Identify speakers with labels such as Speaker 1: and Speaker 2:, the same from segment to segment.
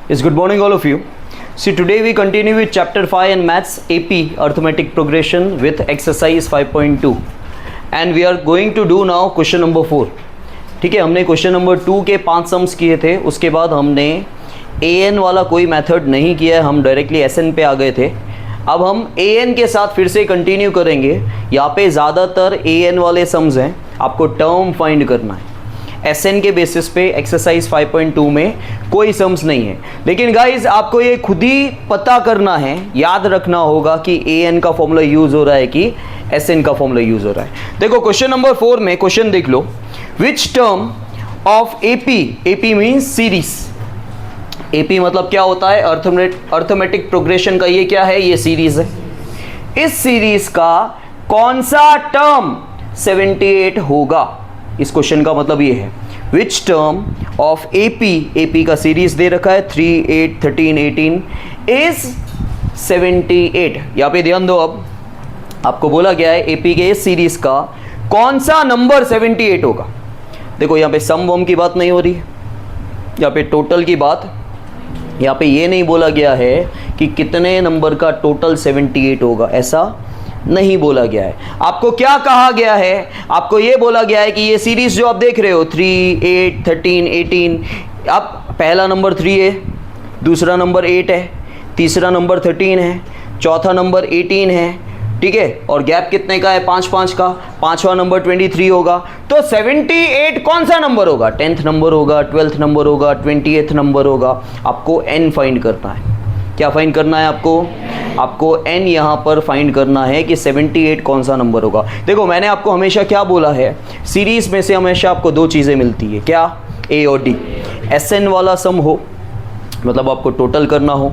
Speaker 1: Yes, good morning all of you. See, today we continue with chapter 5 and maths AP arithmetic progression with exercise 5.2 and we are going to do now question number 4. ठीक है, हमने question number 2 के 5 sums किए थे, उसके बाद हमने an वाला कोई मेथड नहीं किया है, हम डायरेक्टली sn पे आ गए थे. अब हम an के साथ फिर से कंटिन्यू करेंगे. यहाँ पे ज़्यादातर an वाले सम्स हैं, आपको टर्म फाइंड करना है. SN के बेसिस पे एक्सरसाइज 5.2 में कोई सम्स नहीं है, लेकिन गाइज आपको ये खुद ही पता करना है, याद रखना होगा कि AN का फॉर्मूला यूज हो रहा है कि SN का फॉर्मूला यूज हो रहा है. देखो क्वेश्चन नंबर 4 में क्वेश्चन देख लो. Which term of AP means series. AP मतलब क्या होता है? अर्थमेटिक प्रोग्रेशन का ये क्या है? ये सीरीज है. इस सीरीज का कौन सा टर्म 78 होगा? इस क्वेश्चन का मतलब ये है, विच टर्म ऑफ AP का सीरीज दे रखा है 3, 8, 13, 18 इज 78. यहाँ पे ध्यान दो. अब आपको बोला गया है AP के इस सीरीज का कौन सा नंबर 78 होगा. देखो यहाँ पे सम वम की बात नहीं हो रही है, यहाँ पे टोटल की बात. यहाँ पे ये नहीं बोला गया है कि कितने नंबर का टोटल 78 होगा, ऐसा नहीं बोला गया है. आपको क्या कहा गया है? आपको ये बोला गया है कि ये सीरीज जो आप देख रहे हो 3, 8, 13, 18, अब पहला नंबर 3 है, दूसरा नंबर 8 है, तीसरा नंबर 13 है, चौथा नंबर 18 है, ठीक है, और गैप कितने का है? 5 का. पांचवा नंबर 23 होगा. तो 78 कौन सा नंबर होगा? 10th नंबर होगा, 12th नंबर होगा, 20th नंबर होगा. आपको n फाइंड करना है. क्या फाइंड करना है आपको n यहाँ पर फाइंड करना है कि 78 कौन सा नंबर होगा. देखो मैंने आपको हमेशा क्या बोला है, सीरीज में से हमेशा आपको दो चीज़ें मिलती है. क्या? A और D. SN वाला सम हो, मतलब आपको टोटल करना हो,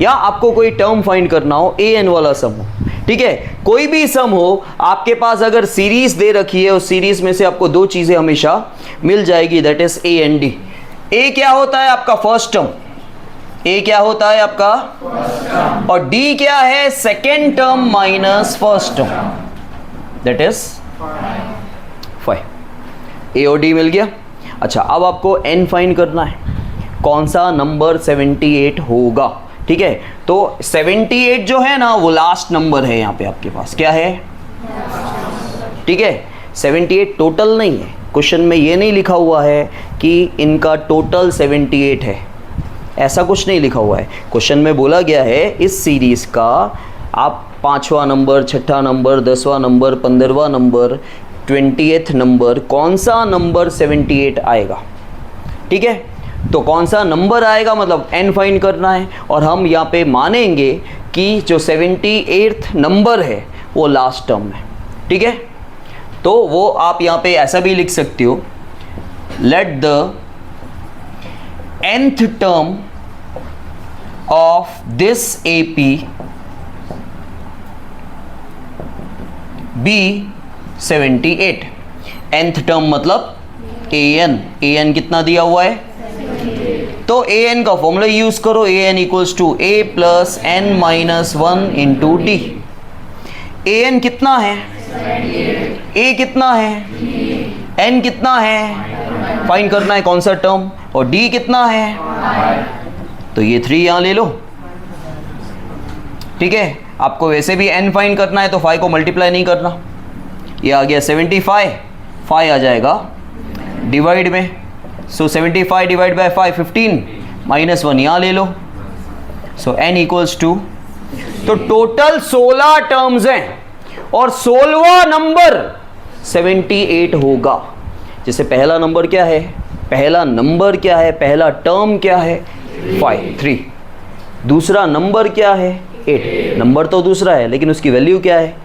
Speaker 1: या आपको कोई टर्म फाइंड करना हो, AN वाला सम हो. ठीक है, कोई भी सम हो, आपके पास अगर सीरीज दे रखी है, उस सीरीज में से आपको दो चीज़ें हमेशा मिल जाएगी, that is A and D. A क्या होता है? आपका फर्स्ट टर्म. A क्या होता है आपका? और D क्या है? Second term minus first term, that is 5. A और D मिल गया. अच्छा, अब आपको n फाइंड करना है, कौन सा नंबर 78 होगा. ठीक है, तो 78 जो है ना वो लास्ट नंबर है. यहाँ पे आपके पास क्या है? ठीक है, 78 टोटल नहीं है. क्वेश्चन में ये नहीं लिखा हुआ है कि इनका टोटल 78 है, ऐसा कुछ नहीं लिखा हुआ है. क्वेश्चन में बोला गया है इस सीरीज का आप 5वां नंबर, 6ठा नंबर, 10वां नंबर, 15वां नंबर, 20th नंबर, कौन सा नंबर 78 आएगा. ठीक है, तो कौन सा नंबर आएगा मतलब n फाइंड करना है, और हम यहाँ पे मानेंगे कि जो 78th नंबर है वो लास्ट टर्म है. ठीक है, तो वो आप यहाँ पे ऐसा भी लिख सकते हो, late the nth term of this AP be 78. nth term मतलब AN कितना दिया हुआ है? तो AN का फॉर्मूला यूज करो. AN equals to A plus n minus 1 into D. AN कितना है? A कितना है? n कितना है? फाइंड करना है कौन सा टर्म. और D कितना है? तो ये 3 यहाँ ले लो. ठीक है, आपको वैसे भी n फाइंड करना है तो 5 को मल्टीप्लाई नहीं करना. ये आ गया 75, 5 आ जाएगा डिवाइड में. सो 75 डिवाइड बाय 5 15 माइनस 1 यहाँ ले लो. सो n इक्वल्स टू, तो टोटल 16 टर्म्स हैं और 16वां नंबर 78 होगा. जैसे पहला नंबर क्या है? पहला टर्म क्या है? 3. दूसरा नंबर क्या है? 8. नंबर तो दूसरा है लेकिन उसकी वैल्यू क्या है?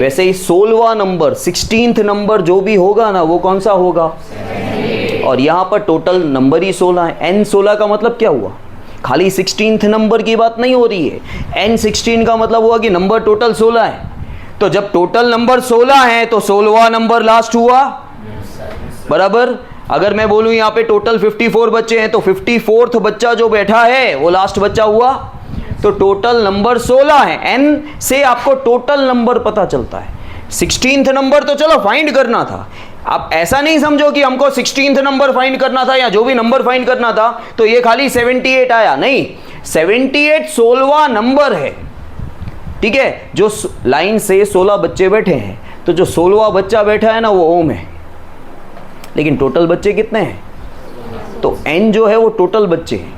Speaker 1: वैसे ही 16वां नंबर, 16th नंबर जो भी होगा ना वो कौन सा होगा? और यहाँ पर टोटल नंबर ही 16 है. n 16 का मतलब क्या हुआ? खाली 16th नंबर की बात नहीं हो रही है. n 16 का मतलब हुआ कि नंबर टोटल 16 है. तो जब टोटल नंबर 16 है तो 16वां नंबर लास्ट हुआ, बराबर. अगर मैं बोलूं यहाँ पे टोटल 54 बच्चे हैं तो 54th बच्चा जो बैठा है वो लास्ट बच्चा हुआ. तो टोटल नंबर 16 है. n से आपको टोटल नंबर पता चलता है. 16th नंबर तो चलो फाइंड करना था, आप ऐसा नहीं समझो कि हमको 16th नंबर फाइंड करना था या जो भी नंबर फाइंड करना था तो ये खाली 78 आया, नहीं, 78 16वां नंबर है, ठीक है। जो लाइन से 16 बच्चे बैठे हैं तो जो 16वां बच्चा बैठा है ना वो ओम है, लेकिन टोटल बच्चे कितने हैं? तो n जो है वो टोटल बच्चे हैं,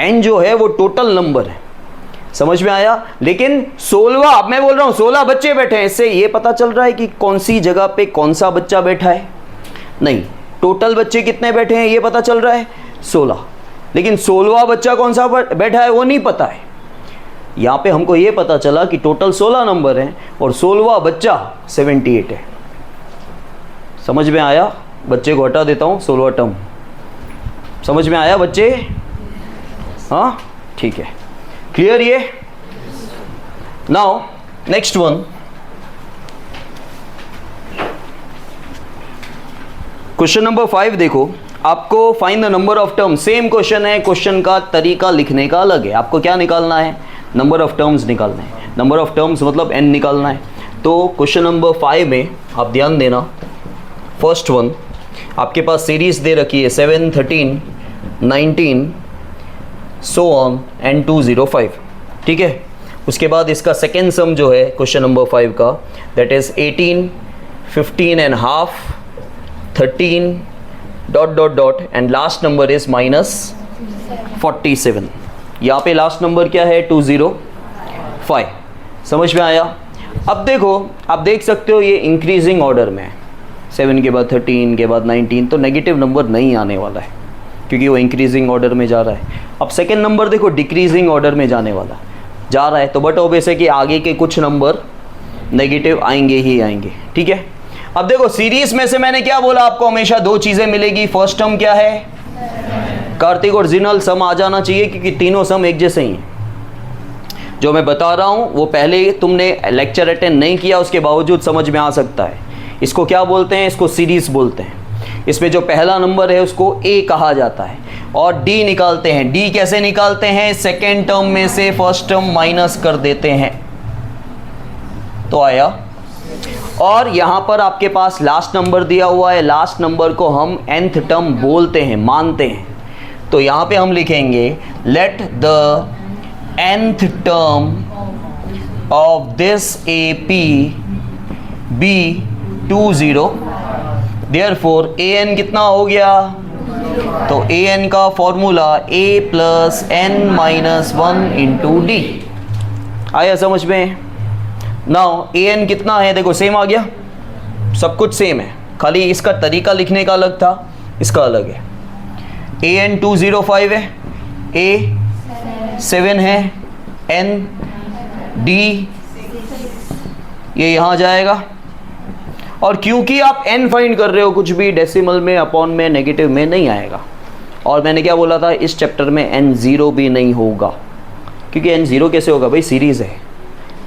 Speaker 1: n जो है वो टोटल नंबर है, समझ में आया। लेकिन 16वां, अब मैं बोल रहा हूं 16 बच्चे बैठे हैं, इससे ये पता चल रहा है कि कौन सी जगह पे कौन सा बच्चा बैठा है? नहीं, टोटल बच्चे कितने बैठे हैं ये पता चल रहा है 16, लेकिन 16वां बच्चा कौन सा बैठा है वो नहीं पता है। यहाँ पे हमको ये पता चला कि टोटल 16 नंबर हैं और 16वां बच्चा 78 है। समझ में आया? बच्चे को हटा देता हूँ, 16वां टर्म समझ में आया बच्चे? हाँ ठीक है, क्लियर ये? Now next one, question number 5 देखो, आपको find the number of term, same question है, क्वेश्चन का तरीका लिखने का अलग है। आपको क्या निकालना है? नंबर ऑफ टर्म्स निकालना है। नंबर ऑफ टर्म्स मतलब n निकालना है। तो क्वेश्चन नंबर 5 में आप ध्यान देना, फर्स्ट वन आपके पास सीरीज दे रखी है 7, 13, 19 सो ऑन एंड 205, ठीक है। उसके बाद इसका सेकेंड सम जो है क्वेश्चन नंबर 5 का, that is 18, 15 and half, 13 dot dot dot and last number is -47। यहाँ पे लास्ट नंबर क्या है? 205। समझ में आया? अब देखो, आप देख सकते हो ये इंक्रीजिंग ऑर्डर में है, 7 के बाद 13 के बाद 19, तो नेगेटिव नंबर नहीं आने वाला है क्योंकि वो इंक्रीजिंग ऑर्डर में जा रहा है। अब सेकेंड नंबर देखो डिक्रीजिंग ऑर्डर में जाने वाला जा रहा है, तो बट ऑब्वियस है कि आगे के कुछ नंबर नेगेटिव आएंगे ही आएंगे, ठीक है। अब देखो सीरीज में से मैंने क्या बोला आपको, हमेशा दो चीज़ें मिलेगी। फर्स्ट टर्म क्या है? कार्तिक ओरिजिनल सम आ जाना चाहिए क्योंकि तीनों सम एक जैसे ही हैं। जो मैं बता रहा हूँ वो पहले तुमने लेक्चर अटेंड नहीं किया उसके बावजूद समझ में आ सकता है। इसको क्या बोलते हैं? इसको सीरीज बोलते हैं। इसमें जो पहला नंबर है उसको A कहा जाता है और D निकालते हैं। D कैसे निकालते हैं? सेकेंड टर्म में से फर्स्ट टर्म माइनस कर देते हैं, तो आया। और यहाँ पर आपके पास लास्ट नंबर दिया हुआ है, लास्ट नंबर को हम nth टर्म बोलते हैं, मानते हैं। तो यहाँ पे हम लिखेंगे let the nth term of this AP be 20, therefore an कितना हो गया? तो an का फॉर्मूला a + n - 1 × d। आया समझ में? नाउ an कितना है? देखो सेम आ गया, सब कुछ सेम है, खाली इसका तरीका लिखने का अलग था, इसका अलग है। an 205 है, a 7 है, n d ये यहाँ जाएगा। और क्योंकि आप n फाइंड कर रहे हो, कुछ भी डेसिमल में, अपॉन में, नेगेटिव में नहीं आएगा। और मैंने क्या बोला था, इस चैप्टर में n 0 भी नहीं होगा, क्योंकि n 0 कैसे होगा भाई? सीरीज है,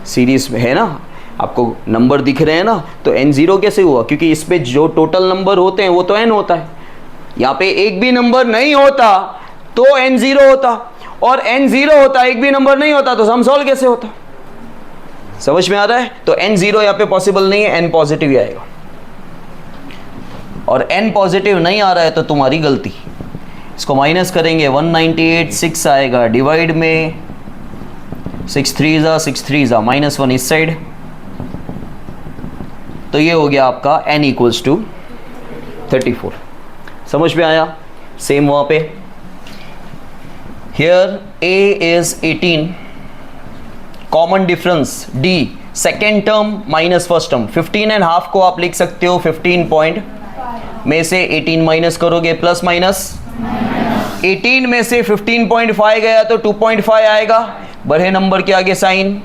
Speaker 1: सीरीज में है ना, आपको नंबर दिख रहे हैं ना, तो n 0 कैसे हुआ? क्योंकि इस पे जो टोटल नंबर होते हैं वो तो n होता है। यहाँ पे एक भी नंबर नहीं होता तो n 0 होता, और n 0 होता, एक भी नंबर नहीं होता, तो सम सॉल्व कैसे होता? समझ में आ रहा है? तो n 0 यहाँ पे पॉसिबल नहीं है, n पॉजिटिव ही आएगा। और n पॉजिटिव नहीं आ रहा है तो तुम्हारी गलती। इसको माइनस करेंगे, 198 6 आएगा, डिवाइड में 6 3 -1 इस साइड, तो ये हो गया आपका n = 34। समझ में आया? सेम वहाँ पे here a is 18, common difference d, second term minus first term. 15 and half को आप लिख सकते हो 15 पॉइंट में से 18 माइनस करोगे, प्लस माइनस 18 में से 15.5 गया तो 2.5 आएगा, बड़े नंबर के आगे साइन,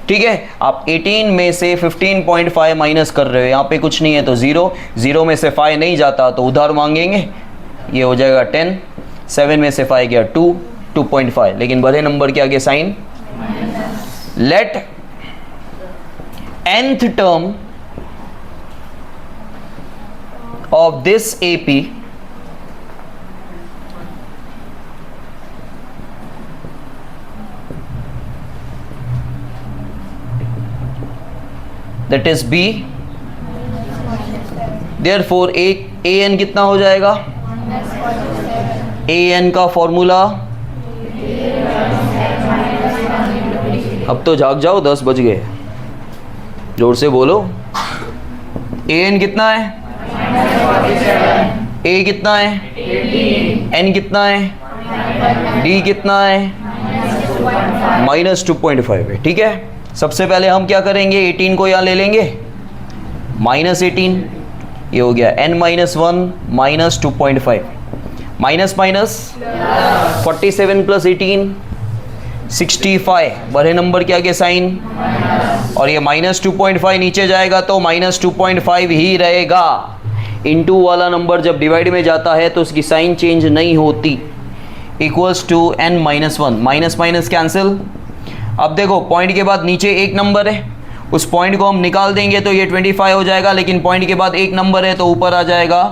Speaker 1: ठीक है। आप 18 में से 15.5 माइनस कर रहे हो, यहाँ पे कुछ नहीं है तो 0, 0 में से 5 नहीं जाता तो उधार मांगेंगे, ये हो जाएगा 10, 7 में से 5 गया 2, 2.5, लेकिन बड़े नंबर के आगे sign. Let nth term of this AP that is B therefore A N कितना हो जाएगा? ए एन का फॉर्मूला, अब तो जाग जाओ, 10 बज गए, जोर से बोलो। ए एन कितना है? ए कितना है? एन कितना है? डी कितना है? -2.5 है। ठीक है, सबसे पहले हम क्या करेंगे, 18 को यहाँ ले लेंगे, -18, ये हो गया n -1 -2.5, माइनस माइनस 47 + 18 65, बड़े नंबर के आगे साइन, और ये -2.5 नीचे जाएगा तो -2.5 ही रहेगा। इनटू वाला नंबर जब डिवाइड में जाता है तो उसकी साइन चेंज नहीं होती। Equals to n -1, minus minus cancel. अब देखो पॉइंट के बाद नीचे एक नंबर है, उस पॉइंट को हम निकाल देंगे तो ये 25 हो जाएगा, लेकिन पॉइंट के बाद एक नंबर है तो ऊपर आ जाएगा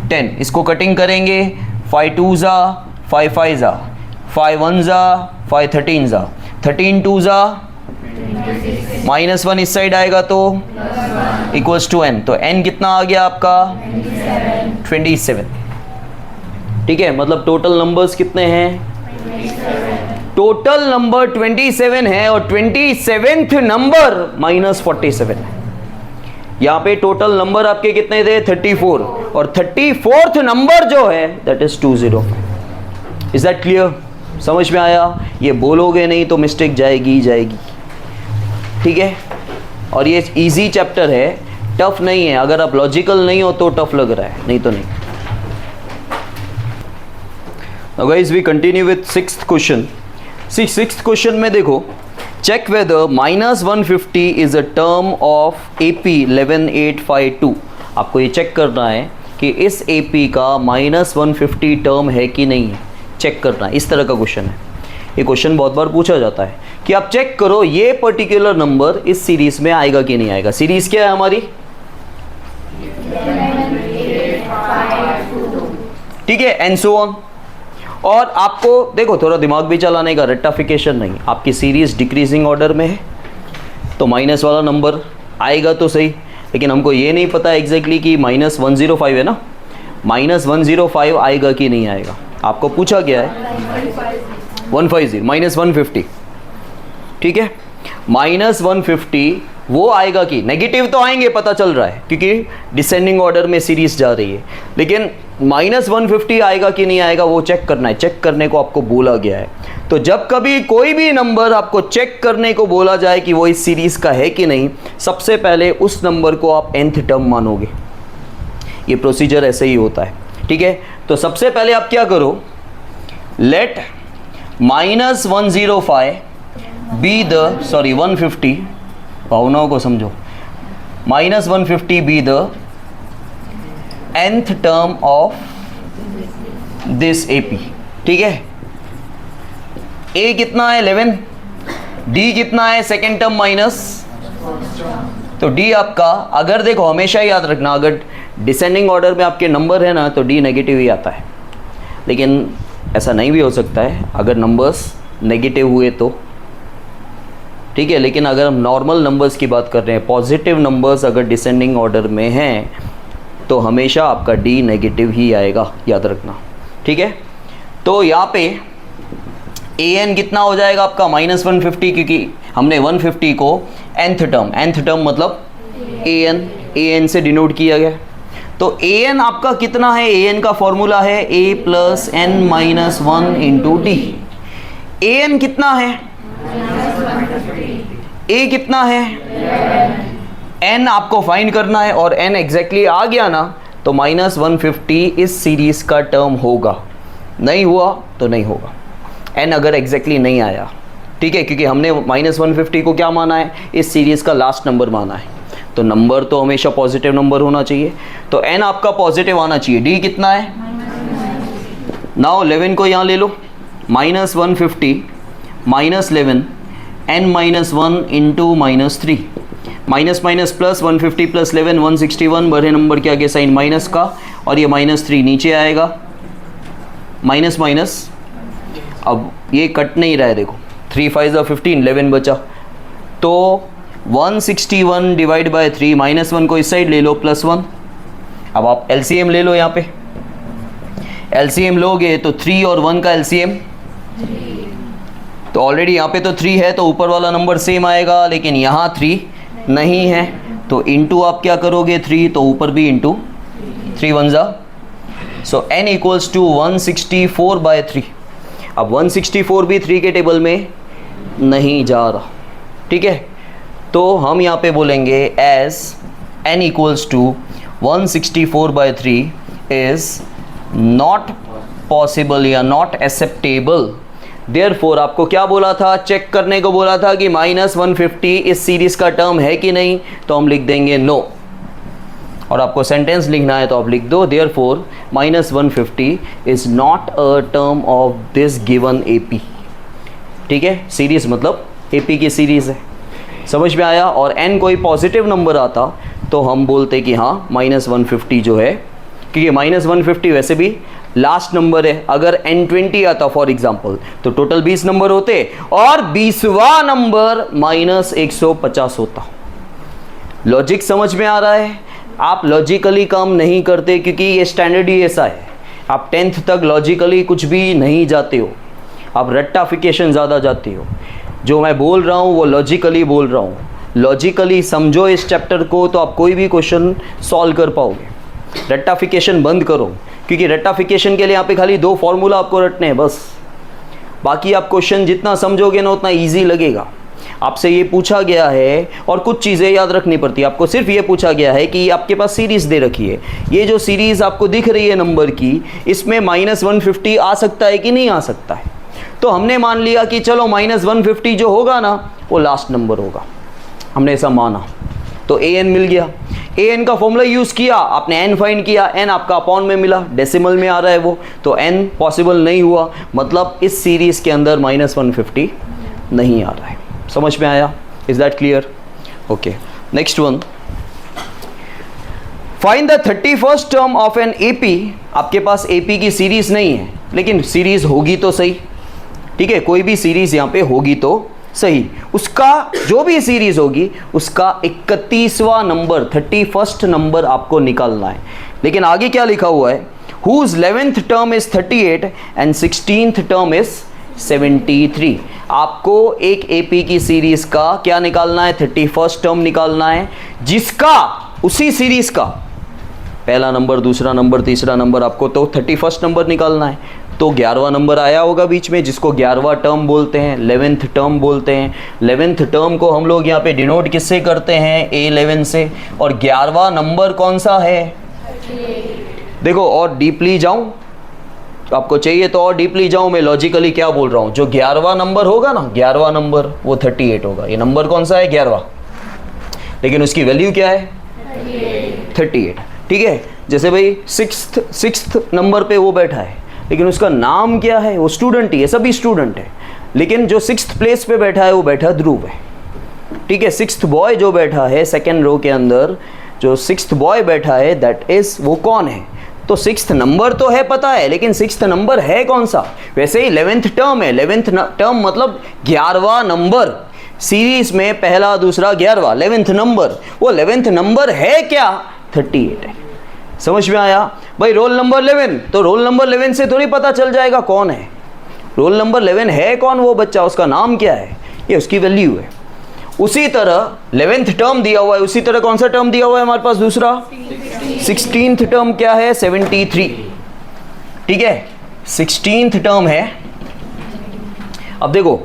Speaker 1: 10। इसको कटिंग करेंगे, 5 2 ज़ा 5 5 ज़ा 5 1 ज़ा 5 13 ज़ा 13 2 ज़ा -1 इस साइड आएगा तो इक्वल्स टू n, तो n कितना आ गया आपका? 27। ठीक है, मतलब टोटल नंबर्स कितने हैं? टोटल नंबर 27 है और 27th नंबर -47 है। यहाँ पे टोटल नंबर आपके कितने थे? 34, और 34th नंबर जो है that is 205। Is that clear? समझ में आया? ये बोलोगे नहीं तो मिस्टेक जाएगी जाएगी। ठीक है, और ये इजी चैप्टर है, टफ नहीं है। अगर आप लॉजिकल नहीं हो तो टफ लग रहा है, नहीं तो नहीं। Now guys, we continue with 6th question. See, 6th question में देखो, check whether -150 is a term of AP 11852. आपको ये चेक करना है कि इस AP का -150 टर्म है कि नहीं है, चेक करना है। इस तरह का क्वेश्चन है। ये क्वेश्चन बहुत बार पूछा जाता है कि आप चेक करो ये पर्टिकुलर नंबर इस सीरीज में आएगा कि नहीं आएगा। सीरीज क्या है हमारी? ठीक है, एंड सो ऑन। और आपको देखो थोड़ा दिमाग भी चलाने का, रेक्टिफिकेशन नहीं। आपकी सीरीज डिक्रीजिंग ऑर्डर में है तो माइनस वाला नंबर आएगा तो सही, लेकिन हमको ये नहीं पता एग्जैक्टली कि -105 है ना, -105 आएगा कि नहीं आएगा। आपको पूछा गया है 150 -150। ठीक है, -150 वो आएगा कि नेगेटिव तो आएंगे, पता चल रहा है क्योंकि डिसेंडिंग ऑर्डर में सीरीज जा रही है, लेकिन -150 आएगा कि नहीं आएगा वो चेक करना है। चेक करने को आपको बोला गया है। तो जब कभी कोई भी नंबर आपको चेक करने को बोला जाए कि वो इस सीरीज का है कि नहीं, सबसे पहले उस नंबर को आप nth टर्म मानोगे। ये प्रोसीजर ऐसे ही होता है। ठीक है, तो सबसे पहले आप क्या करो, लेट -105 बी द 150, भावनाओं को समझो, -150 be the nth term of this AP। ठीक है, A कितना है 11, D कितना है सेकेंड टर्म माइनस, तो D आपका, अगर देखो हमेशा याद रखना, अगर डिसेंडिंग ऑर्डर में आपके नंबर है ना तो D नेगेटिव ही आता है, लेकिन ऐसा नहीं भी हो सकता है अगर नंबर्स नेगेटिव हुए तो। ठीक है, लेकिन अगर हम नॉर्मल नंबर्स की बात कर रहे हैं, पॉजिटिव नंबर्स अगर डिसेंडिंग ऑर्डर में हैं तो हमेशा आपका D नेगेटिव ही आएगा, याद रखना। ठीक है, तो यहाँ पे AN कितना हो जाएगा आपका -150, क्योंकि हमने 150 को nth टर्म मतलब AN से डिनोट किया गया। तो AN आपका कितना है? AN का फॉर्मूला है A + n - 1 × D। AN कितना है? A कितना है? n आपको फाइंड करना है, और n एग्जैक्टली आ गया ना तो -150 इस सीरीज का टर्म होगा। नहीं हुआ तो नहीं होगा, n अगर एग्जैक्टली नहीं आया। ठीक है, क्योंकि हमने -150 को क्या माना है? इस सीरीज का लास्ट नंबर माना है, तो नंबर तो हमेशा पॉजिटिव नंबर होना चाहिए, तो n आपका पॉजिटिव आना चाहिए। D कितना है? नाउ 11 को यहाँ ले लो, -150 -11 n - 1 × -3, माइनस माइनस प्लस 150 + 11 161, बड़े नंबर के आगे साइन माइनस का, और ये -3 नीचे आएगा, माइनस माइनस, अब ये कट नहीं रहा है, देखो 3 5 = 15, 11 बचा, तो 161 / 3, -1 को इस साइड ले लो, +1, अब आप एलसीएम ले लो, यहाँ पे एलसीएम लोगे तो 3 और 1 का एलसीएम, तो ऑलरेडी यहाँ पे तो 3 है तो ऊपर वाला नंबर सेम आएगा, लेकिन यहाँ 3 नहीं है तो इंटू आप क्या करोगे 3, तो ऊपर भी इंटू 3 1 जा, सो n इक्वल्स टू 164/3। अब 164 भी 3 के टेबल में नहीं जा रहा, ठीक है, तो हम यहाँ पे बोलेंगे as n equals to 164/3 is not possible या नॉट एक्सेप्टेबल। देयरफॉर आपको क्या बोला था, चेक करने को बोला था कि -150 इस सीरीज का टर्म है कि नहीं, तो हम लिख देंगे नो, और आपको सेंटेंस लिखना है तो आप लिख दो therefore -150 is not a term of this given AP. ठीक है, सीरीज मतलब एपी की सीरीज है, समझ में आया। और n कोई पॉजिटिव नंबर आता तो हम बोलते कि हाँ -150 जो है, क्योंकि -150 वैसे भी लास्ट नंबर है। अगर n20 आता फॉर एग्जांपल तो टोटल 20 नंबर होते और 20वां नंबर -150 होता। लॉजिक समझ में आ रहा है? आप लॉजिकली काम नहीं करते क्योंकि ये स्टैंडर्ड ही ऐसा है। आप 10th तक लॉजिकली कुछ भी नहीं जाते हो, आप रट्टाफिकेशन ज़्यादा जाते हो। जो मैं बोल रहा हूँ वो लॉजिकली बोल रहा हूँ, लॉजिकली समझो इस चैप्टर को तो आप कोई भी क्वेश्चन सॉल्व कर पाओगे। रट्टाफिकेशन बंद करो, क्योंकि रट्टाफिकेशन के लिए यहाँ पे खाली 2 फॉर्मूला आपको रटने हैं बस। बाकी आप क्वेश्चन जितना समझोगे ना उतना ईजी लगेगा। आपसे ये पूछा गया है और कुछ चीज़ें याद रखनी पड़ती है। आपको सिर्फ ये पूछा गया है कि आपके पास सीरीज़ दे रखी है, ये जो सीरीज़ आपको दिख रही है नंबर की, इसमें -150 आ सकता है कि नहीं आ सकता है। तो हमने मान लिया कि चलो -150 जो होगा ना वो लास्ट नंबर होगा, हमने ऐसा माना, तो an मिल गया। an का फॉर्मूला यूज़ किया, आपने n फाइंड किया, n आपका अपॉन में मिला, डेसिमल में आ रहा है वो, तो n पॉसिबल नहीं हुआ, मतलब इस सीरीज़ के अंदर -150 नहीं आ रहा है। समझ में आया? Is that clear? Okay, next one, find the 31st term of an AP. आपके पास एपी की सीरीज नहीं है, लेकिन सीरीज होगी तो सही, ठीक है, कोई भी सीरीज यहाँ पे होगी तो सही। उसका जो भी सीरीज होगी उसका 31वां नंबर, 31st नंबर आपको निकालना है। लेकिन आगे क्या लिखा हुआ है, whose 11th term is 38 and 16th term is 73। आपको एक एपी की सीरीज का क्या निकालना है, 31st टर्म निकालना है, जिसका उसी सीरीज का पहला नंबर, दूसरा नंबर, तीसरा नंबर, आपको तो 31st नंबर निकालना है। तो 11वां नंबर आया होगा बीच में, जिसको 11वां टर्म बोलते हैं, 11th टर्म बोलते हैं। 11th टर्म को हम लोग यहाँ पे डिनोट किससे करते हैं, A11 से। और 11वां नंबर कौन सा है, देखो, और डीपली जाऊं तो आपको चाहिए तो और डीपली जाऊं, मैं लॉजिकली क्या बोल रहा हूं, जो 11वां नंबर होगा ना, 11वां नंबर वो 38 होगा। ये नंबर कौन सा है, 11वां, लेकिन उसकी वैल्यू क्या है, 38। ठीक है, जैसे भाई सिक्स्थ नंबर पे वो बैठा है, लेकिन उसका नाम क्या है, वो स्टूडेंट ही है, सभी स्टूडेंट है, लेकिन जो 6th प्लेस पे बैठा है वो बैठा ध्रुव है। ठीक है, 6th बॉय जो बैठा है सेकेंड रो के अंदर, जो 6th बॉय बैठा है दैट इज वो कौन है, तो 6th नंबर तो है पता है, लेकिन 6th नंबर है कौन सा। वैसे ही 11th टर्म है, 11th टर्म मतलब 11वां नंबर, सीरीज में पहला दूसरा 11वां, 11th नंबर, वो 11th नंबर है क्या, 38 है। समझ में आया भाई? रोल नंबर 11, तो रोल नंबर 11 से थोड़ी पता चल जाएगा कौन है, रोल नंबर 11 है कौन, वो बच्चा, उसका नाम क्या है, ये उसकी वैल्यू है। उसी तरह 11th टर्म दिया हुआ है, उसी तरह कौन सा टर्म दिया हुआ है हमारे पास, दूसरा 16th टर्म क्या है, 73। ठीक है, 16th टर्म है। अब देखो,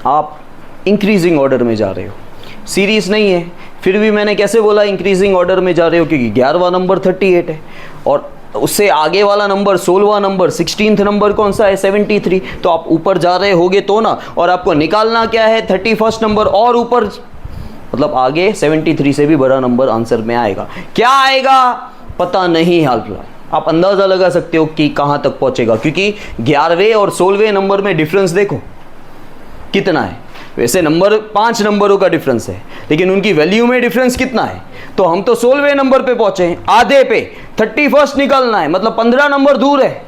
Speaker 1: आप इंक्रीजिंग ऑर्डर में जा रहे हो, सीरीज नहीं है, फिर भी मैंने कैसे बोला इंक्रीजिंग ऑर्डर में जा रहे हो, क्योंकि 11वां नंबर 38 है और उससे आगे वाला नंबर 16वां नंबर, 16th नंबर कौन सा है, 73। तो आप ऊपर जा रहे होगे तो ना, और आपको निकालना क्या है, 31st नंबर, और ऊपर मतलब आगे 73 से भी बड़ा नंबर आंसर में आएगा। क्या आएगा पता नहीं, हाल फिलहाल आप अंदाज़ा लगा सकते हो कि कहाँ तक पहुँचेगा, क्योंकि 11वें और 16वें नंबर में डिफरेंस देखो कितना है। वैसे नंबर 5 नंबरों का डिफरेंस है, लेकिन उनकी वैल्यू में डिफरेंस कितना है, तो हम तो 16वें नंबर पे पहुंचे हैं, आधे पे 31st निकालना है, मतलब 15 नंबर दूर है।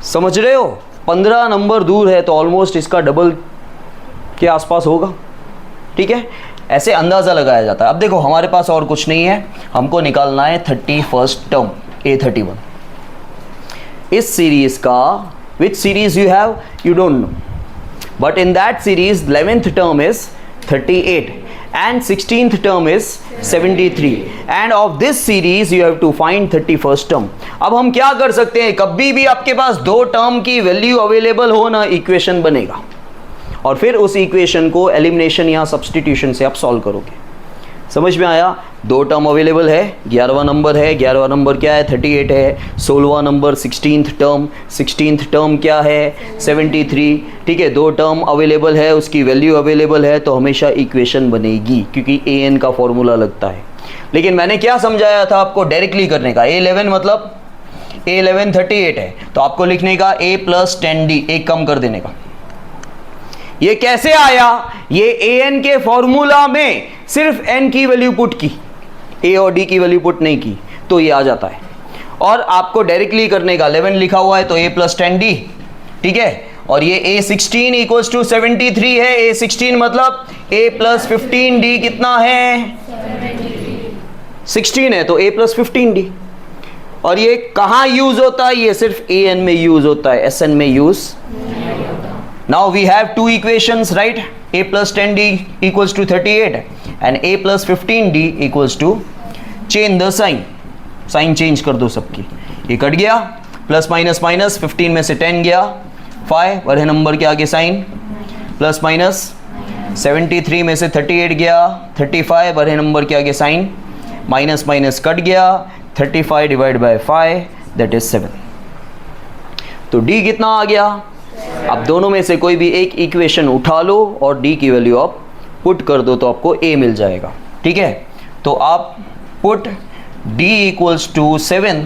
Speaker 1: समझ रहे हो, 15 नंबर दूर है, तो ऑलमोस्ट इसका डबल के आसपास होगा। ठीक है, ऐसे अंदाज़ा लगाया जाता है। अब देखो हमारे पास और कुछ नहीं है, हमको निकालना है 31st टर्म A31। इस सीरीज का which series you have, you don't know, but in that series 11th term is 38 and 16th term is 73 and of this series you have to find 31st term। अब हम क्या कर सकते हैं, कभी भी आपके पास दो टर्म की वैल्यू अवेलेबल हो ना, इक्वेशन बनेगा और फिर उस इक्वेशन को एलिमिनेशन या सब्स्टिट्यूशन से आप सॉल्व करोगे। समझ में आया? दो टर्म अवेलेबल है, 11वां नंबर है, 11वां नंबर क्या है 38 है, 16वां नंबर 16th टर्म क्या है 73। ठीक है, दो टर्म अवेलेबल है, उसकी वैल्यू अवेलेबल है, तो हमेशा इक्वेशन बनेगी क्योंकि an का फॉर्मूला लगता है। लेकिन मैंने क्या समझाया था आपको, डायरेक्टली करने का। A11 मतलब A11 38 है तो आपको लिखने का a + 10d, एक कम कर देने का। ये कैसे आया, ये an के फॉर्मूला में सिर्फ n की वैल्यू पुट की, a और d की वैल्यू पुट नहीं की, तो ये आ जाता है। और आपको डायरेक्टली करने का 11 लिखा हुआ है तो a + 10d, ठीक है। और ये A16 = 73 है, A16 मतलब a + 15d कितना है 16 है तो a + 15d। और ये कहाँ यूज होता है, ये सिर्फ an में यूज होता है, sn में use. Now we have two equations, right? a + 10d = 38 and a + 15d = change the sign change कर दो सबकी। ये कट गया, प्लस माइनस माइनस, 15 में से 10 गया, 5 बड़े नंबर के आगे साइन, प्लस माइनस 73 में से 38 गया, 35 बड़े नंबर के आगे साइन, माइनस माइनस कट गया, 35 / 5 दैट इज 7। तो d कितना आ गया? अब दोनों में से कोई भी एक इक्वेशन उठा लो और d की वैल्यू आप पुट कर दो तो आपको a मिल जाएगा। ठीक है, तो आप put d = 7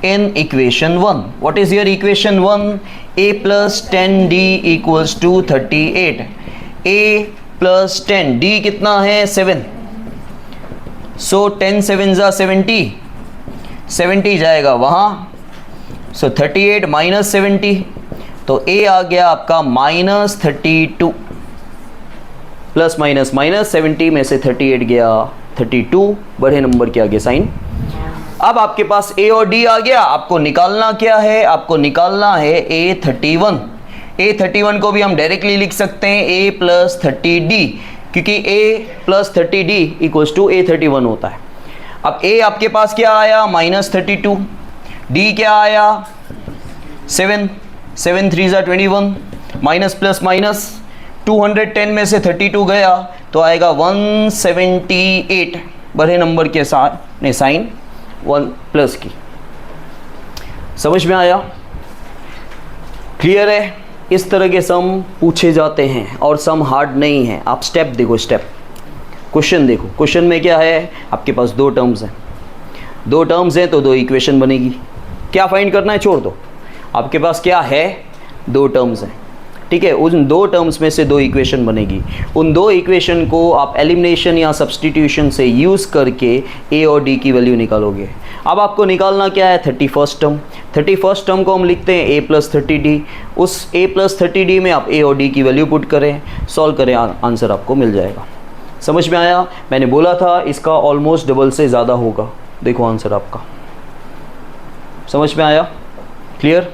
Speaker 1: in equation 1। what is your equation 1? a + 10d = 38, a + 10, d कितना है 7, सो 10 7 = 70, 70 जाएगा वहाँ, सो 38 - 70, तो a आ गया आपका -32, प्लस माइनस माइनस 70 में से 38 गया 32, बड़े नंबर के आगे साइन। अब आपके पास a और d आ गया, आपको निकालना क्या है, आपको निकालना है A31। A31 को भी हम डायरेक्टली लिख सकते हैं a + 30d, क्योंकि a + 30d = A31 होता है। अब a आपके पास क्या आया -32, d क्या आया 7, 7 3 = 21, माइनस प्लस माइनस 210 में से 32 गया तो आएगा 178, बड़े नंबर के साथ ने साइन 1 प्लस की। समझ में आया? क्लियर है? इस तरह के सम पूछे जाते हैं और सम हार्ड नहीं है। आप स्टेप देखो, स्टेप क्वेश्चन देखो। क्वेश्चन में क्या है, आपके पास दो टर्म्स हैं, दो टर्म्स हैं तो दो इक्वेशन बनेगी। क्या फाइंड करना है छोड़ दो, आपके पास क्या है दो टर्म्स हैं, ठीक है। उन दो टर्म्स में से दो इक्वेशन बनेगी, उन दो इक्वेशन को आप एलिमिनेशन या सब्स्टिट्यूशन से यूज़ करके a और d की वैल्यू निकालोगे। अब आपको निकालना क्या है 31st टर्म। 31st टर्म को हम लिखते हैं a + 30d। उस a + 30d में आप a और d की वैल्यू पुट करें, सॉल्व करें, आंसर आपको मिल जाएगा। समझ में आया? मैंने बोला था इसका ऑलमोस्ट डबल से ज़्यादा होगा। देखो आंसर आपका, समझ में आया? क्लियर?